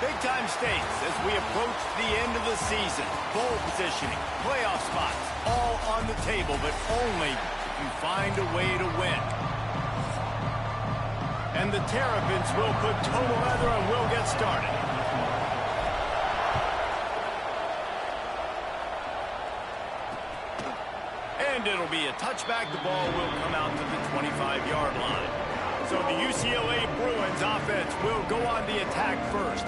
Big-time stakes as we approach the end of the season. Bowl positioning, playoff spots, all on the table, but only if you find a way to win. And the Terrapins will put total leather and we'll get started. And it'll be a touchback. The ball will come out to the 25-yard line. So the UCLA Bruins offense will go on the attack first.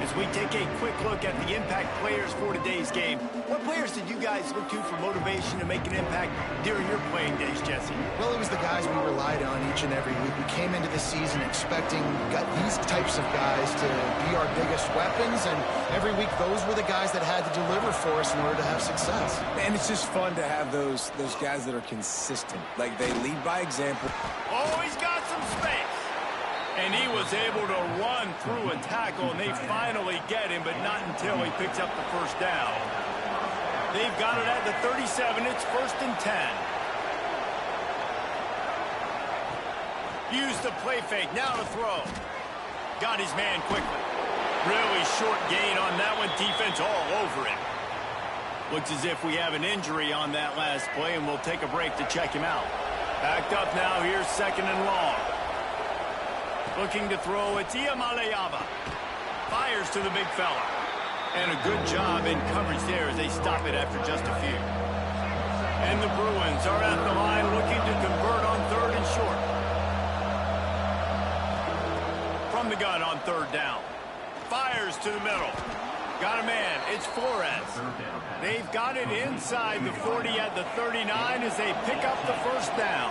As we take a quick look at the impact players for today's game, what players did you guys look to for motivation to make an impact during your playing days, Jesse? Well, it was the guys we relied on each and every week. We came into the season expecting these types of guys to be our biggest weapons, and every week those were the guys that had to deliver for us in order to have success. And it's just fun to have those guys that are consistent. Like, they lead by example. Oh, he's got some space. And he was able to run through and tackle, and they finally get him, but not until he picks up the first down. They've got it at the 37. It's 1st and 10. Use the play fake. Now to throw. Got his man quickly. Really short gain on that one. Defense all over him. Looks as if we have an injury on that last play, and we'll take a break to check him out. Backed up now. Here's 2nd and long. Looking to throw, it's Iamaleava. Fires to the big fella. And a good job in coverage there as they stop it after just a few. And the Bruins are at the line looking to convert on 3rd and short. From the gun on 3rd down. Fires to the middle. Got a man. It's Flores. They've got it inside the 40 at the 39 as they pick up the first down.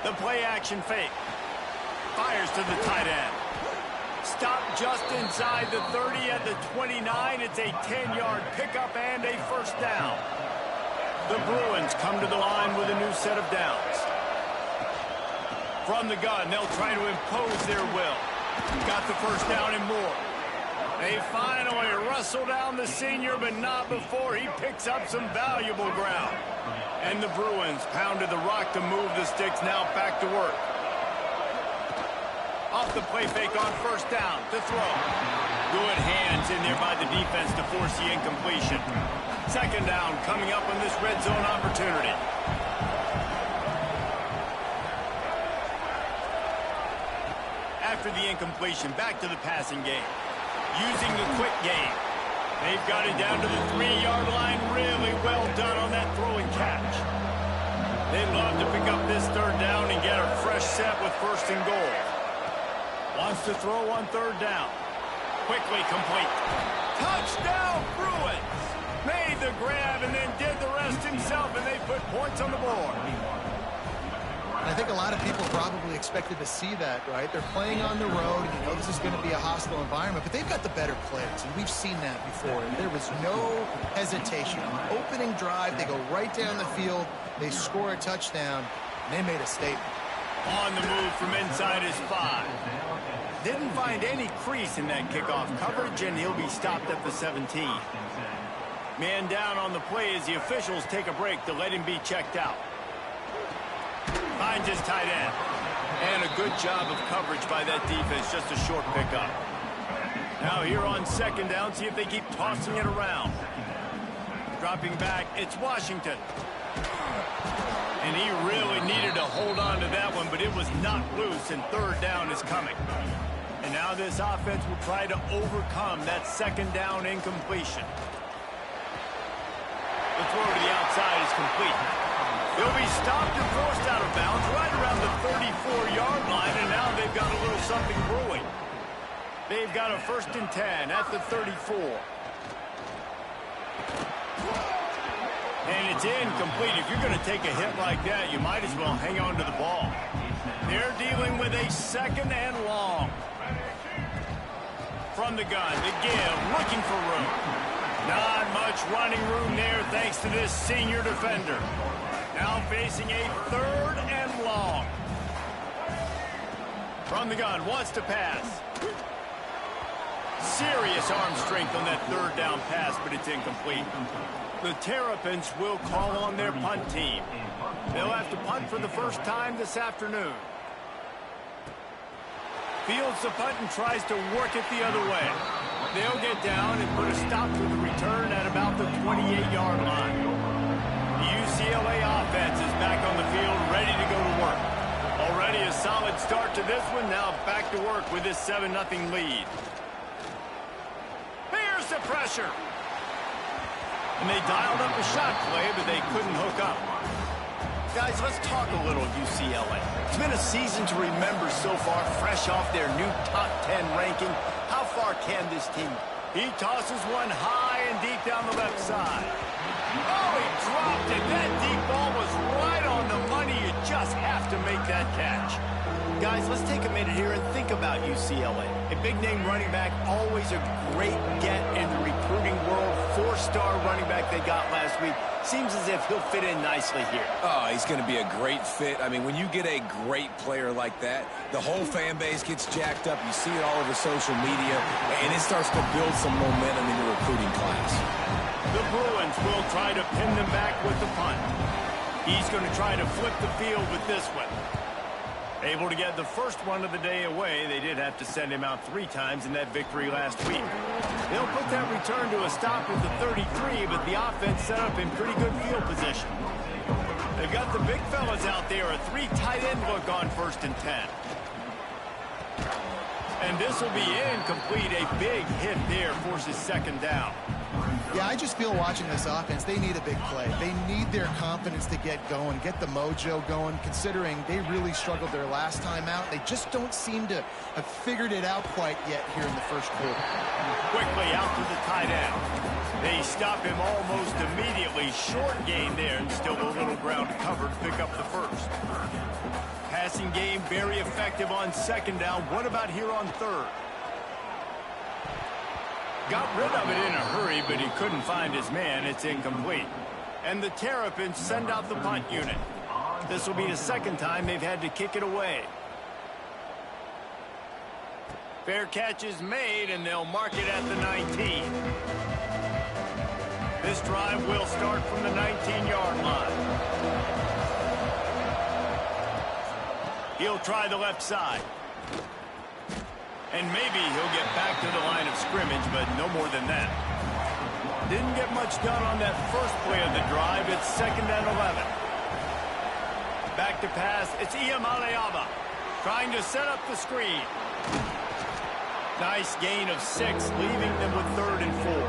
The play-action fake. Fires to the tight end. Stop just inside the 30 at the 29. It's a 10-yard pickup and a first down. The Bruins come to the line with a new set of downs. From the gun, they'll try to impose their will. Got the first down and more. They finally wrestle down the senior, but not before he picks up some valuable ground. And the Bruins pounded the rock to move the sticks, now back to work. Off the play fake on 1st down to throw. Good hands in there by the defense to force the incompletion. 2nd down coming up on this red zone opportunity. After the incompletion, back to the passing game. Using the quick game. They've got it down to the 3-yard line. Really well done on that throw and catch. They'd love to pick up this 3rd down and get a fresh set with 1st and goal. Wants to throw on 3rd down. Quickly complete. Touchdown, Bruins! Made the grab and then did the rest himself, and they put points on the board. I think a lot of people probably expected to see that, right? They're playing on the road, and you know this is going to be a hostile environment, but they've got the better players, and we've seen that before. And there was no hesitation. On the opening drive, they go right down the field, they score a touchdown, and they made a statement. On the move from inside his 5. Didn't find any crease in that kickoff coverage, and he'll be stopped at the 17. Man down on the play as the officials take a break to let him be checked out. Finds his tight end. And a good job of coverage by that defense, just a short pickup. Now here on 2nd down, see if they keep tossing it around. Dropping back, it's Washington. And he really needed to hold on to that one, but it was not loose, and 3rd down is coming. And now this offense will try to overcome that 2nd down incompletion. The throw to the outside is complete. He'll be stopped and forced out of bounds right around the 34-yard line, and now they've got a little something brewing. They've got a 1st and 10 at the 34. And it's incomplete. If you're going to take a hit like that, you might as well hang on to the ball. They're dealing with a 2nd and long. From the gun, the give, looking for room. Not much running room there thanks to this senior defender. Now facing a 3rd and long. From the gun, wants to pass. Serious arm strength on that 3rd down pass, but it's incomplete. The Terrapins will call on their punt team. They'll have to punt for the first time this afternoon. fields the punt and tries to work it the other way. They'll get down and put a stop to the return at about the 28-yard line. The UCLA offense is back on the field, ready to go to work. Already a solid start to this one. Now back to work with this 7-0 lead. Here's the pressure. And they dialed up a shot play, but they couldn't hook up. Guys, let's talk a little UCLA. It's been a season to remember so far, fresh off their new top 10 ranking. How far can this team? He tosses one high and deep down the left side. Oh, he dropped it. That deep ball was right on the money. You just have to make that catch. Guys, let's take a minute here and think about UCLA. A big-name running back, always a great get in the recruiting world. 4-star running back they got last week. Seems as if he'll fit in nicely here. Oh, he's going to be a great fit. I mean, when you get a great player like that, the whole fan base gets jacked up. You see it all over social media, and it starts to build some momentum in the recruiting class. The Bruins will try to pin them back with the punt. He's going to try to flip the field with this one. Able to get the first one of the day away. They did have to send him out 3 times in that victory last week. They'll put that return to a stop at the 33, but the offense set up in pretty good field position. They've got the big fellas out there, a 3 tight end look on 1st and 10. And this will be incomplete. A big hit there forces 2nd down. Yeah, I just feel watching this offense, they need a big play. They need their confidence to get going, get the mojo going, considering they really struggled their last time out. They just don't seem to have figured it out quite yet here in the first quarter. Quickly out to the tight end. They stop him almost immediately. Short gain there, and still a little ground to cover to pick up the first. Passing game very effective on 2nd down. What about here on 3rd? Got rid of it in a hurry, but he couldn't find his man. It's incomplete. And the Terrapins send out the punt unit. This will be the 2nd time they've had to kick it away. Fair catch is made, and they'll mark it at the 19. This drive will start from the 19-yard line. He'll try the left side. And maybe he'll get back to the line of scrimmage, but no more than that. Didn't get much done on that first play of the drive. It's 2nd and 11. Back to pass. It's Iamaleava trying to set up the screen. Nice gain of 6, leaving them with 3rd and 4.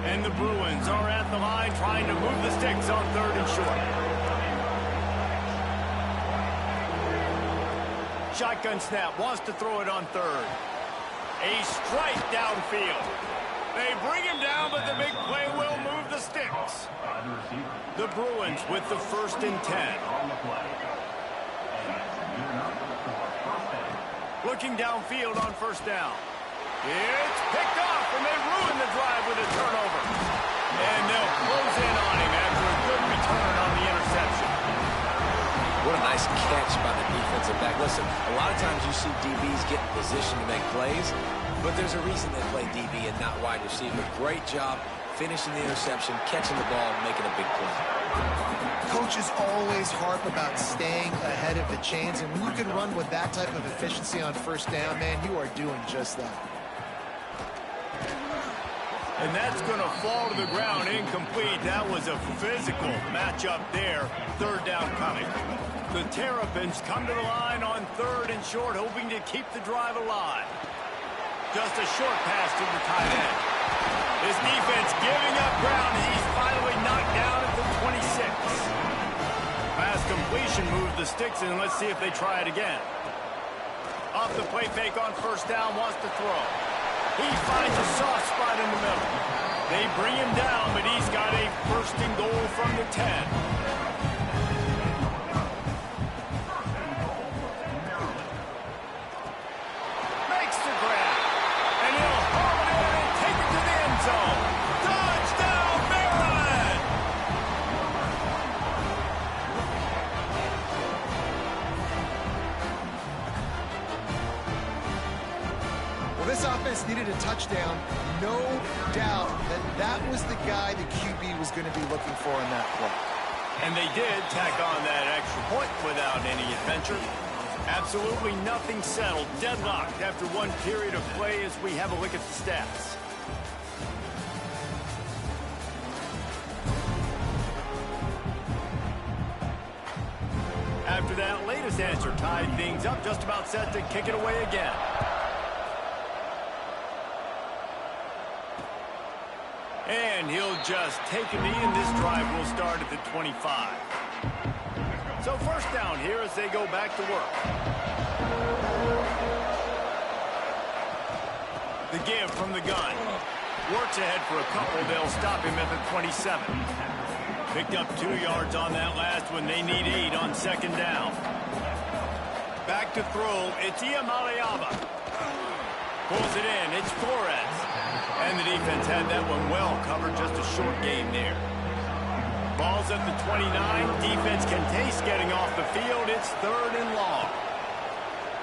And the Bruins are at the line trying to move the sticks on 3rd and short. Shotgun snap, wants to throw it on 3rd. A strike downfield. They bring him down, but the big play will move the sticks. The Bruins with the 1st and 10. Looking downfield on 1st down. It's picked off, and they ruin the drive with a turnover. And they'll close in on him after a good return on the interception. What a nice catch by the defensive back. Listen, a lot of times you see DBs get in position to make plays, but there's a reason they play DB and not wide receiver. Great job finishing the interception, catching the ball, making a big play. Coaches always harp about staying ahead of the chains, and when you can run with that type of efficiency on 1st down, man, you are doing just that. And that's going to fall to the ground incomplete. That was a physical matchup there. 3rd down coming. The Terrapins come to the line on 3rd and short, hoping to keep the drive alive. Just a short pass to the tight end. His defense giving up ground. He's finally knocked down at the 26. Pass completion moves the sticks, and let's see if they try it again. Off the play fake on 1st down, wants to throw. He finds a soft spot in the middle. They bring him down, but he's got a 1st and goal from the 10. Makes the grab. And he'll haul it in and take it to the end zone. Touchdown, Maryland! Well, this offense needed a touchdown. No doubt that that was the guy the QB was going to be looking for in that play. And they did tack on that extra point without any adventure. Absolutely nothing settled. Deadlocked after one period of play as we have a look at the stats. After that latest answer tied things up, just about set to kick it away again. And he'll just take a knee, and this drive will start at the 25. So first down here as they go back to work. The give from the gun. Works ahead for a couple. They'll stop him at the 27. Picked up 2 yards on that last one. They need 8 on second down. Back to throw. It's Iamaleava. Pulls it in. It's Flores. And the defense had that one well covered. Just a short game there. Ball's at the 29. Defense can taste getting off the field. It's 3rd and long.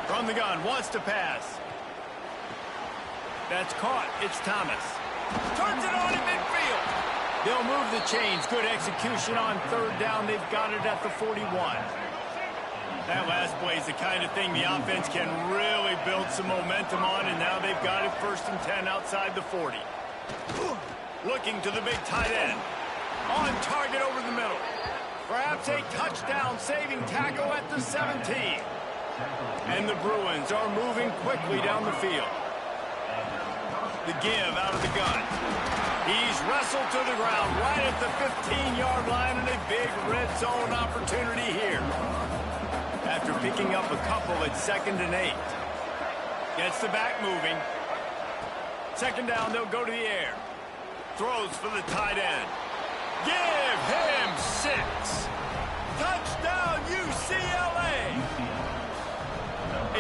From the gun. Wants to pass. That's caught. It's Thomas. Turns it on in midfield. They'll move the chains. Good execution on 3rd down. They've got it at the 41. That last play is the kind of thing the offense can really build some momentum on, and now they've got it 1st and 10 outside the 40. Looking to the big tight end. On target over the middle. Perhaps a touchdown-saving tackle at the 17. And the Bruins are moving quickly down the field. The give out of the gun. He's wrestled to the ground right at the 15-yard line, and a big red zone opportunity here. After picking up a couple at 2nd and 8. Gets the back moving. 2nd down, they'll go to the air. Throws for the tight end. Give him 6. Touchdown, UCLA.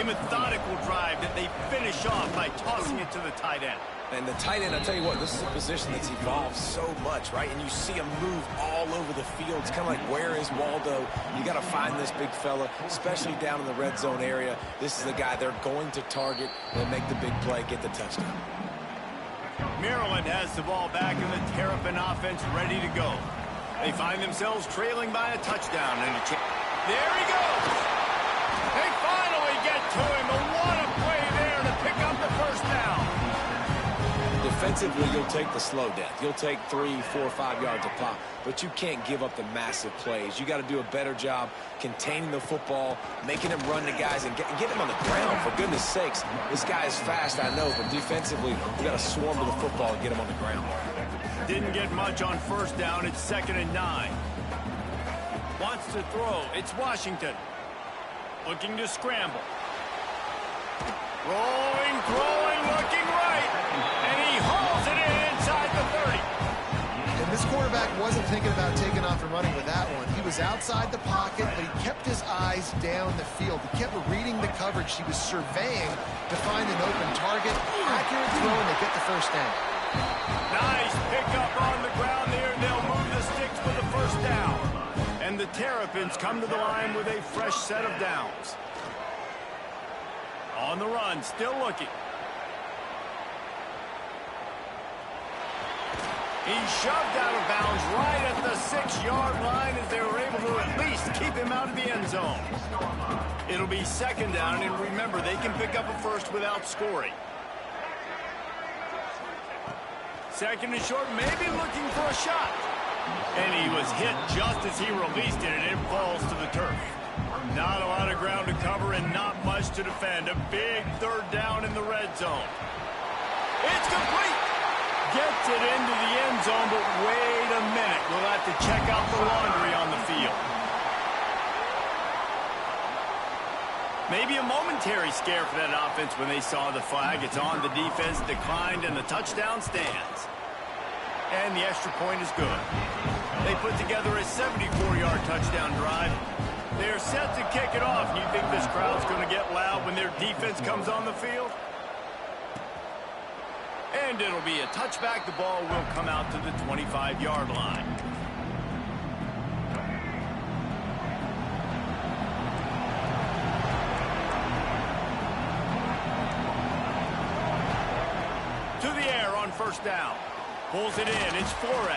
A methodical drive that they finish off by tossing it to the tight end. And the tight end, I'll tell you what, this is a position that's evolved so much, right? And you see him move all over the field. It's kind of like, where is Waldo? You got to find this big fella, especially down in the red zone area. This is the guy they're going to target and make the big play, get the touchdown. Maryland has the ball back, and the Terrapin offense ready to go. They find themselves trailing by a touchdown. And there he goes. They finally get to him. But what a play there to pick up the 1st down. Defensively, you'll take the slow death. You'll take 3, 4, 5 yards a pop, but you can't give up the massive plays. You got to do a better job containing the football, making him run to guys, and get him on the ground. For goodness sakes, this guy is fast, I know, but defensively, we got to swarm to the football and get him on the ground. Didn't get much on 1st down. It's 2nd and 9. Wants to throw. It's Washington. Looking to scramble. Rolling, throwing, looking right. And he hauls it in inside the 30. And this quarterback wasn't thinking about taking off and running with that one. He was outside the pocket, but he kept his eyes down the field. He kept reading the coverage. He was surveying to find an open target. Accurate throw, and they get the 1st down. Nice pickup on the ground there. They'll move the sticks for the 1st down. And the Terrapins come to the line with a fresh set of downs. On the run, still looking. He's shoved out of bounds right at the 6-yard line as they were able to at least keep him out of the end zone. It'll be 2nd down, and remember, they can pick up a 1st without scoring. 2nd and short, maybe looking for a shot. And he was hit just as he released it, and it falls to the turf. Not a lot of ground to cover and not much to defend. A big 3rd down in the red zone. It's complete. Gets it into the end zone, but wait a minute. We'll have to check out the laundry on the field. Maybe a momentary scare for that offense when they saw the flag. It's on. The defense declined, and the touchdown stands. And the extra point is good. They put together a 74-yard touchdown drive. They're set to kick it off. You think this crowd's going to get loud when their defense comes on the field? And it'll be a touchback. The ball will come out to the 25-yard line. To the air on 1st down. Pulls it in. It's Flores.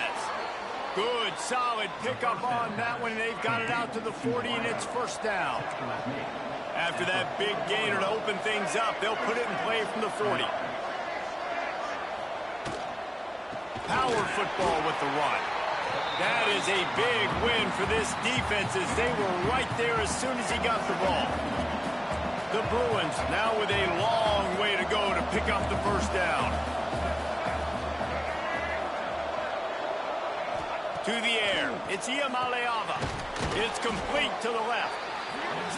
Good, solid pickup on that one. They've got it out to the 40, and it's 1st down. After that big gainer to open things up, they'll put it in play from the 40. Power football with the run. That is a big win for this defense as they were right there as soon as he got the ball. The Bruins now with a long way to go to pick up the first down. To the air, it's Iamaleava. It's complete to the left.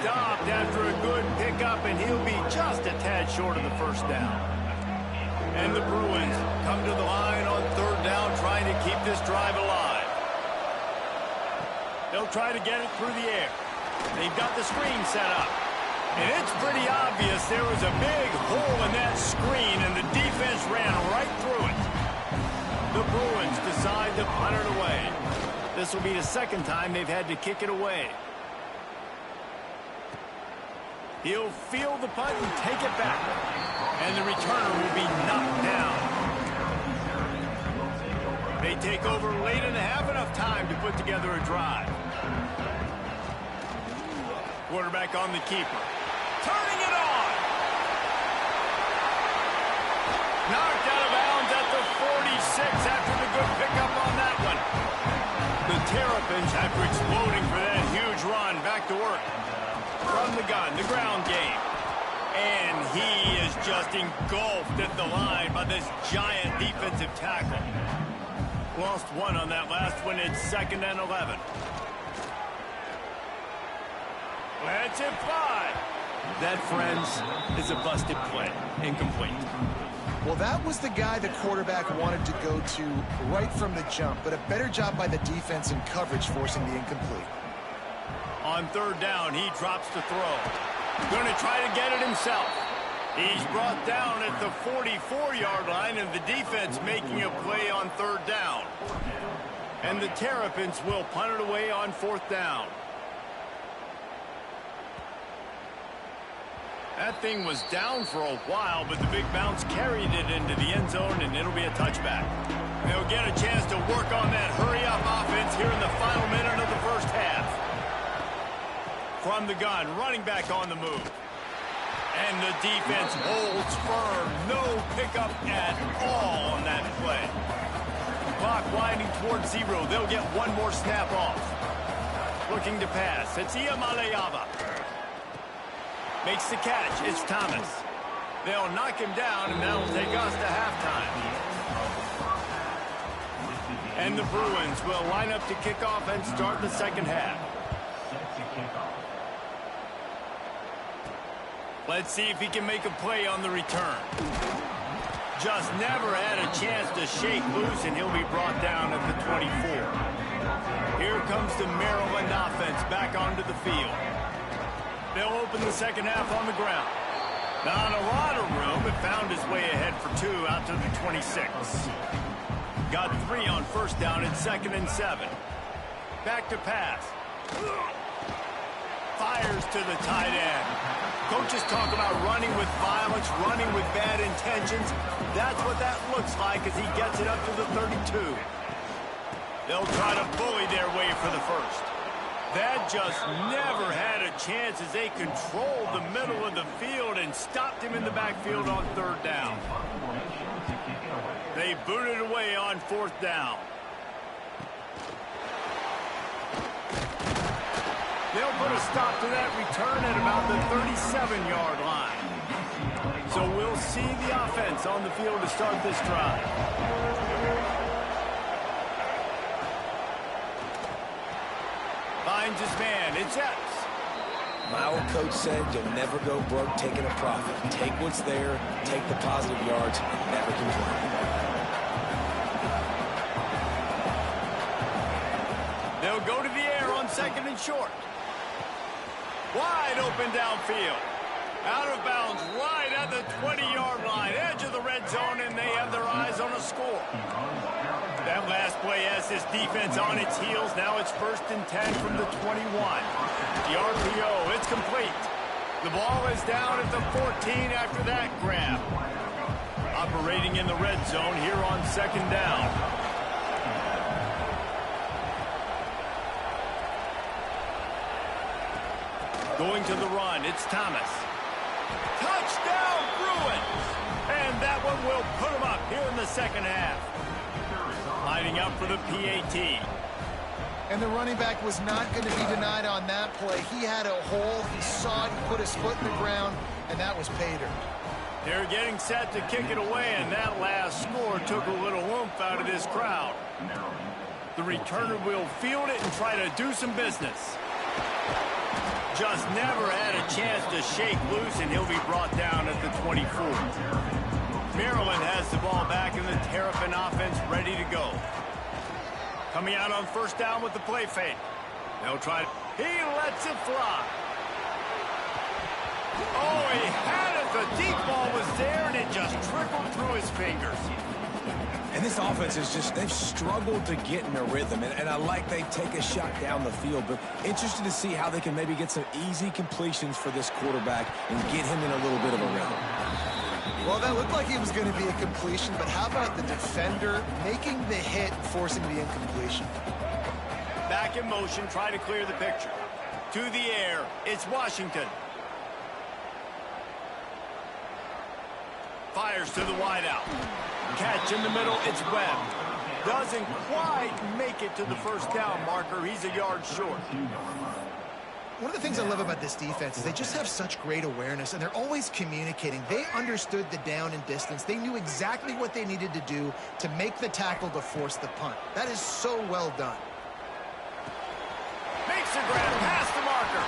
Stopped after a good pickup, and he'll be just a tad short of the first down. And the Bruins come to the line on third down, trying to keep this drive alive. They'll try to get it through the air. They've got the screen set up. And it's pretty obvious there was a big hole in that screen, and the defense ran right through it. The Bruins decide to punt it away. This will be the second time they've had to kick it away. He'll field the punt and take it back. And the returner will be knocked down. They take over late in the half, enough time to put together a drive. Quarterback on the keeper. Turning it on. Knocked out of bounds at the 46 after the good pickup on that one. The Terrapins, after exploding for that huge run, back to work. From the gun, the ground game. And he is just engulfed at the line by this giant defensive tackle. Lost one on that last one. It's 2nd and 11. Let's it fly. That, friends, is a busted play. Incomplete. Well, that was the guy the quarterback wanted to go to right from the jump, but a better job by the defense in coverage forcing the incomplete. On third down, he drops the throw. Going to try to get it himself. He's brought down at the 44-yard line, and the defense making a play on third down. And the Terrapins will punt it away on 4th down. That thing was down for a while, but the big bounce carried it into the end zone, and it'll be a touchback. They'll get a chance to work on that hurry-up offense here in the final minute of the first half. From the gun, running back on the move. And the defense holds firm. No pickup at all on that play. Clock winding towards 0. They'll get one more snap off. Looking to pass. It's Iamaleava. Makes the catch. It's Thomas. They'll knock him down, and that'll take us to halftime. And the Bruins will line up to kick off and start the second half. Let's see if he can make a play on the return. Just never had a chance to shake loose, and he'll be brought down at the 24. Here comes the Maryland offense back onto the field. They'll open the second half on the ground. Not a lot of room, but found his way ahead for 2 out to the 26. Got 3 on first down at 2nd and 7. Back to pass. Fires to the tight end. Coaches talk about running with violence, running with bad intentions. That's what that looks like as he gets it up to the 32. They'll try to bully their way for the first. That just never had a chance as they controlled the middle of the field and stopped him in the backfield on third down. They booted away on 4th down. They'll put a stop to that return at about the 37-yard line. So we'll see the offense on the field to start this drive. Finds his man. It's Epps. My old coach said you'll never go broke taking a profit. Take what's there, take the positive yards, and never complain. They'll go to the air on 2nd and short. Wide open downfield. Out of bounds right at the 20-yard line. Edge of the red zone, and they have their eyes on a score. That last play has this defense on its heels. Now it's 1st and 10 from the 21. The RPO, it's complete. The ball is down at the 14 after that grab. Operating in the red zone here on 2nd down. Going to the run, it's Thomas. Touchdown, Bruins! And that one will put them up here in the second half. Lining up for the PAT. And the running back was not going to be denied on that play. He had a hole, he saw it, he put his foot in the ground, and that was pay dirt. They're getting set to kick it away, and that last score took a little oomph out of this crowd. The returner will field it and try to do some business. Just never had a chance to shake loose, and he'll be brought down at the 24. Maryland has the ball back, and the Terrapin offense ready to go. Coming out on first down with the play fake. They'll try. He lets it fly. Oh, he had it. The deep ball was there, and it just trickled through his fingers. And this offense is just, they've struggled to get in a rhythm. And I like they take a shot down the field, but interested to see how they can maybe get some easy completions for this quarterback and get him in a little bit of a rhythm. Well, that looked like it was going to be a completion, but how about the defender making the hit, forcing the incompletion? Back in motion, try to clear the picture. To the air, it's Washington. Fires to the wideout. Catch in the middle, it's Webb. Doesn't quite make it to the first down marker. He's a yard short. One of the things I love about this defense is they just have such great awareness, and they're always communicating. They understood the down and distance. They knew exactly what they needed to do to make the tackle to force the punt. That is so well done. Makes a grab past the marker.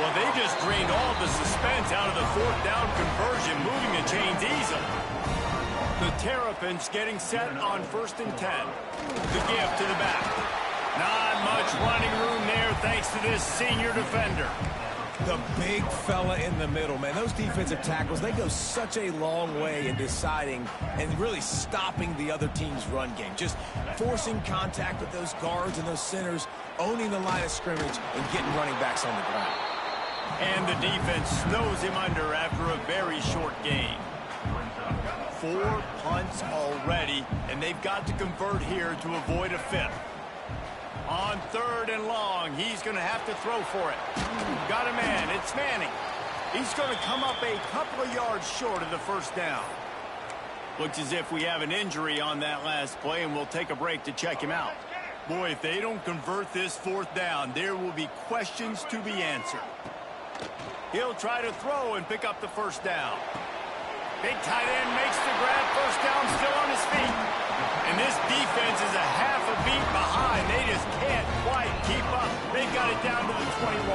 Well, they just drained all the suspense out of the fourth down conversion, moving the chains easily. The Terrapins getting set on 1st and 10. The give to the back. Not much running room there thanks to this senior defender. The big fella in the middle, man. Those defensive tackles, they go such a long way in deciding and really stopping the other team's run game. Just forcing contact with those guards and those centers, owning the line of scrimmage, and getting running backs on the ground. And the defense snows him under after a very short gain. 4 punts already, and they've got to convert here to avoid a 5th. On 3rd and long, he's going to have to throw for it. Got a man, it's Manning. He's going to come up a couple of yards short of the first down. Looks as if we have an injury on that last play, and we'll take a break to check him out. Boy, if they don't convert this 4th down, there will be questions to be answered. He'll try to throw and pick up the first down. Big tight end makes the grab, first down, still on his feet. And this defense is a half a beat behind. They just can't quite keep up. They got it down to the 21.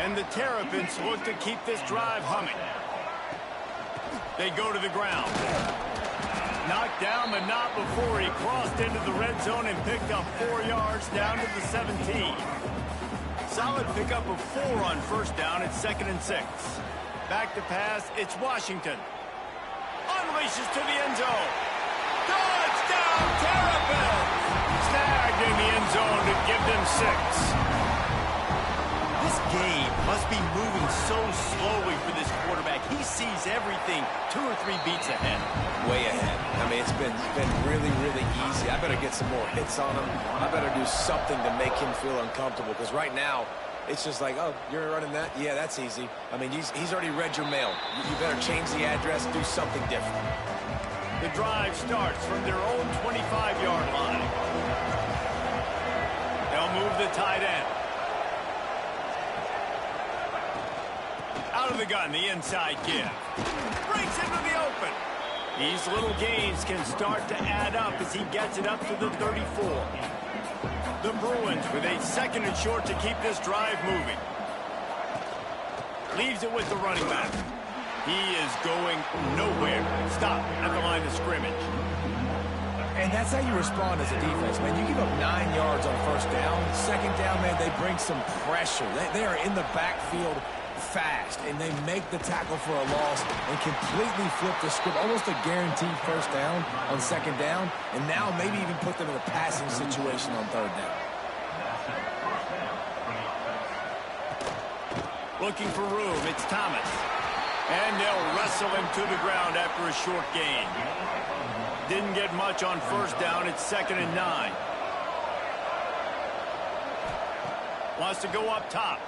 And the Terrapins look to keep this drive humming. They go to the ground. Knocked down, but not before he crossed into the red zone and picked up 4 yards down to the 17. Solid pickup of 4 on first down. It's 2nd and 6. Back to pass, it's Washington. Unleashes to the end zone. Touchdown, Terrapins! Snagged in the end zone to give them 6. This game must be moving so slowly for this quarterback. He sees everything 2 or 3 beats ahead. Way ahead. I mean, it's been really, really easy. I better get some more hits on him. I better do something to make him feel uncomfortable, because right now, it's just like, oh, you're running that? Yeah, that's easy. I mean, he's already read your mail. You better change the address, do something different. The drive starts from their own 25-yard line. They'll move the tight end. Out of the gun, the inside give. Breaks into the open. These little gains can start to add up as he gets it up to the 34. The Bruins with a 2nd and short to keep this drive moving. Leaves it with the running back. He is going nowhere. Stop at the line of scrimmage. And that's how you respond as a defense, man. You give up 9 yards on first down. 2nd down, man, they bring some pressure. They are in the backfield fast, and they make the tackle for a loss and completely flip the script. Almost a guaranteed first down on 2nd down, and now maybe even put them in a passing situation on 3rd down. Looking for room, it's Thomas. And they'll wrestle him to the ground after a short gain. Didn't get much on first down, it's 2nd and 9. Wants to go up top.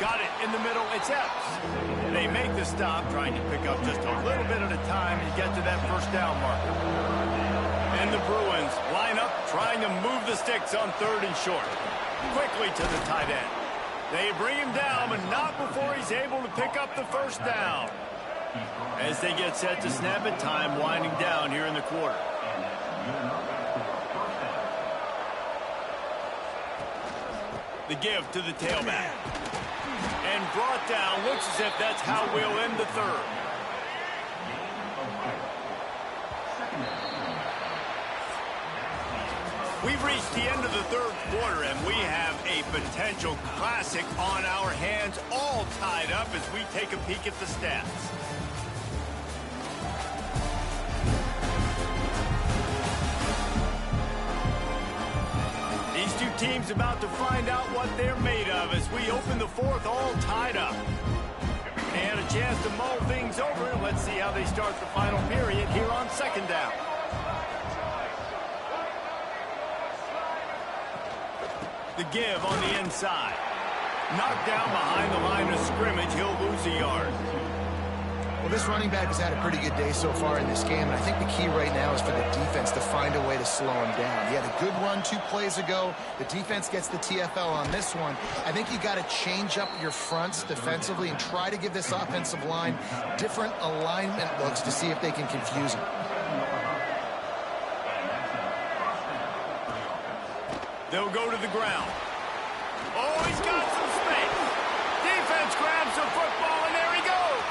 Got it in the middle. It's Epps. They make the stop, trying to pick up just a little bit at a time and get to that first down marker. And the Bruins line up, trying to move the sticks on 3rd and short. Quickly to the tight end. They bring him down, but not before he's able to pick up the first down. As they get set to snap it, time winding down here in the quarter. The give to the tailback. And brought down. Looks as if that's how we'll end the 3rd. We've reached the end of the 3rd quarter, and we have a potential classic on our hands, all tied up as we take a peek at the stats. These two teams about to find out what they're made of as we open the 4th, all tied up. They had a chance to mull things over. Let's see how they start the final period here on 2nd down. The give on the inside. Knocked down behind the line of scrimmage. He'll lose a yard. Well, this running back has had a pretty good day so far in this game, and I think the key right now is for the defense to find a way to slow him down. He had a good run 2 plays ago. The defense gets the TFL on this one. I think you got to change up your fronts defensively and try to give this offensive line different alignment looks to see if they can confuse him. They'll go to the ground. Oh, he's got some space. Defense grabs the football, and there he goes.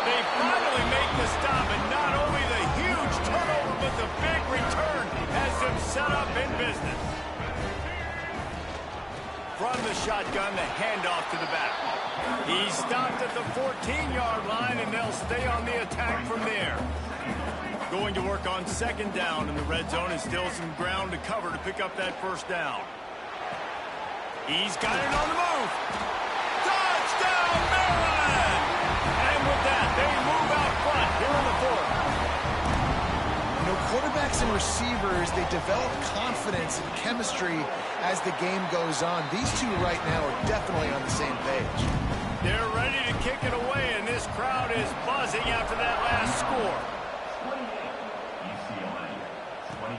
They finally make the stop, and not only the huge turnover, but the big return has them set up in business. From the shotgun, the handoff to the back. He stopped at the 14-yard line, and they'll stay on the attack from there. Going to work on 2nd down in the red zone, and still some ground to cover to pick up that first down. He's got it on the move. Touchdown, Maryland! And with that, they move out front here in the 4th. You know, quarterbacks and receivers, they develop confidence and chemistry as the game goes on. These two right now are definitely on the same page. They're ready to kick it away, and this crowd is buzzing after that last score. 28, UCLA, 21.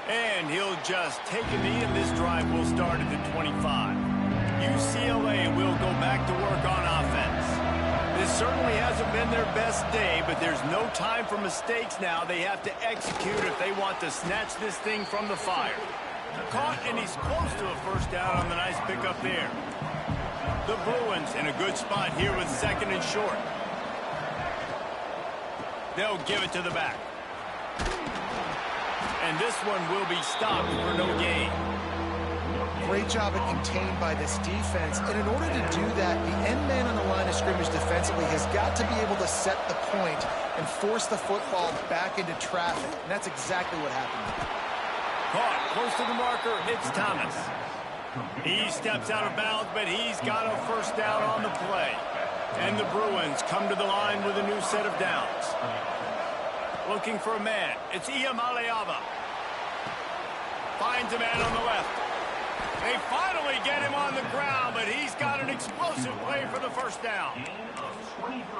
And he'll just take a knee, and this drive will start at the 25. UCLA will go back to work on offense. This certainly hasn't been their best day, but there's no time for mistakes now. They have to execute if they want to snatch this thing from the fire. Caught, and he's close to a first down on the nice pickup there. The Bruins in a good spot here with 2nd and short. They'll give it to the back. And this one will be stopped for no gain. Great job at contained by this defense. And in order to do that, the end man on the line of scrimmage defensively has got to be able to set the point and force the football back into traffic. And that's exactly what happened. Caught close to the marker. It's Thomas. He steps out of bounds, but he's got a first down on the play. And the Bruins come to the line with a new set of downs. Looking for a man. It's Iamaleava. Finds a man on the left. They finally get him on the ground, but he's got an explosive play for the first down.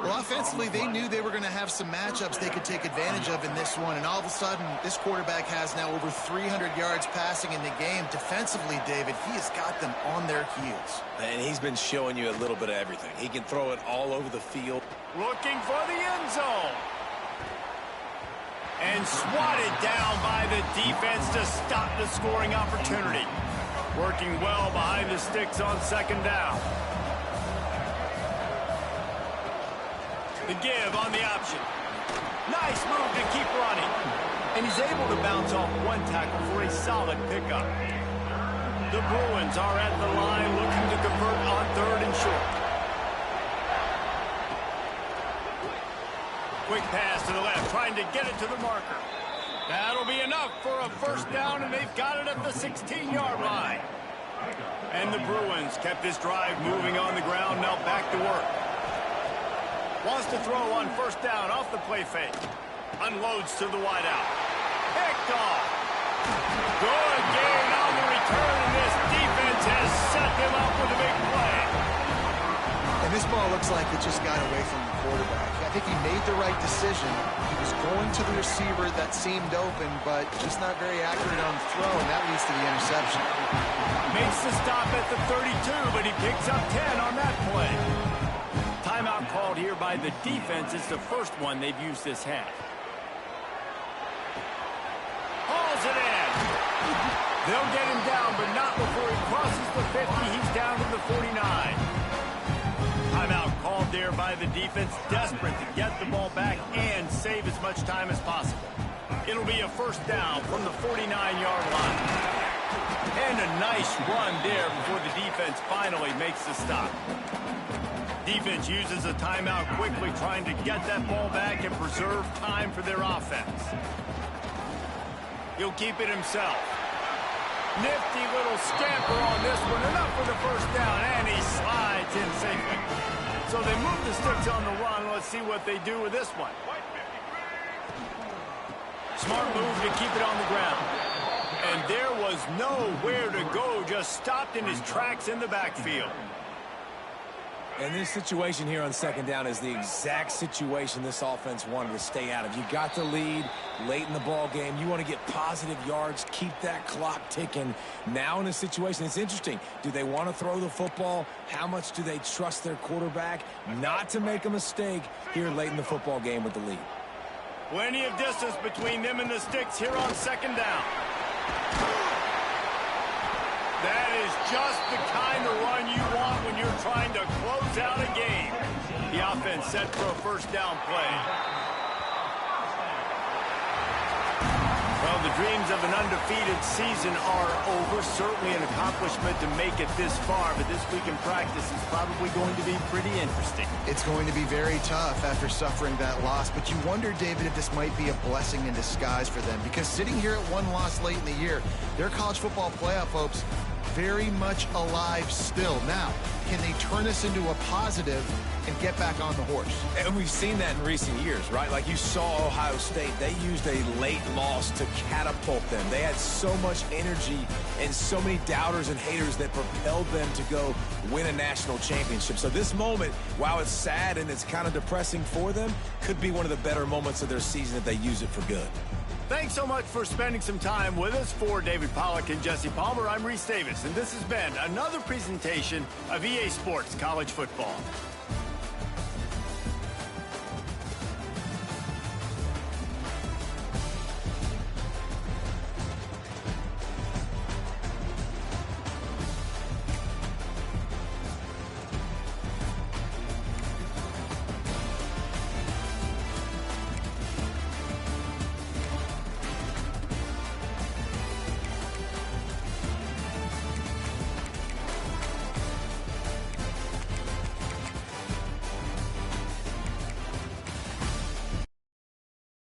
Well, offensively, they knew they were going to have some matchups they could take advantage of in this one, and all of a sudden, this quarterback has now over 300 yards passing in the game. Defensively, David, he has got them on their heels. And he's been showing you a little bit of everything. He can throw it all over the field. Looking for the end zone. And swatted down by the defense to stop the scoring opportunity. Working well behind the sticks on 2nd down. The give on the option. Nice move to keep running. And he's able to bounce off one tackle for a solid pickup. The Bruins are at the line looking to convert on 3rd and short. Quick pass to the left, trying to get it to the marker. That'll be enough for a first down, and they've got it at the 16-yard line. And the Bruins kept this drive moving on the ground, now back to work. Wants to throw on first down off the play fake. Unloads to the wideout. Picked off. Good gain on the return, and this defense has set them up with a big play. And this ball looks like it just got away from the quarterback. I think he made the right decision. He was going to the receiver that seemed open, but just not very accurate on the throw, and that leads to the interception. Makes the stop at the 32, but he picks up 10 on that play. Timeout called here by the defense. It's the first one they've used this half. Hauls it in. They'll get him down, but not before he crosses the 50. He's down to the 49. Timeout called there by the defense, desperate to get the ball back and save as much time as possible. It'll be a first down from the 49-yard line. And a nice run there before the defense finally makes the stop. Defense uses a timeout quickly, trying to get that ball back and preserve time for their offense. He'll keep it himself. Nifty little scamper on this one, enough for the first down, and he slides in safely. So they move the sticks on the run. Let's see what they do with this one. Smart move to keep it on the ground. And there was nowhere to go, just stopped in his tracks in the backfield. And this situation here on second down is the exact situation this offense wanted to stay out of. You got the lead late in the ball game. You want to get positive yards, keep that clock ticking. Now in a situation, it's interesting. Do they want to throw the football? How much do they trust their quarterback not to make a mistake here late in the football game with the lead? Plenty of distance between them and the sticks here on second down. That is just the kind of run you want when you're trying to close out a game. The offense set for a first down play. Well, the dreams of an undefeated season are over. Certainly an accomplishment to make it this far, but this week in practice is probably going to be pretty interesting. It's going to be very tough after suffering that loss, but you wonder, David, if this might be a blessing in disguise for them, because sitting here at one loss late in the year, their college football playoff hopes very much alive still. Now, can they turn this into a positive and get back on the horse? And we've seen that in recent years, right? Like you saw Ohio State, they used a late loss to catapult them. They had so much energy and so many doubters and haters that propelled them to go win a national championship. So this moment, while it's sad and it's kind of depressing for them, could be one of the better moments of their season if they use it for good. Thanks so much for spending some time with us. For David Pollack and Jesse Palmer, I'm Reese Davis, and this has been another presentation of EA Sports College Football.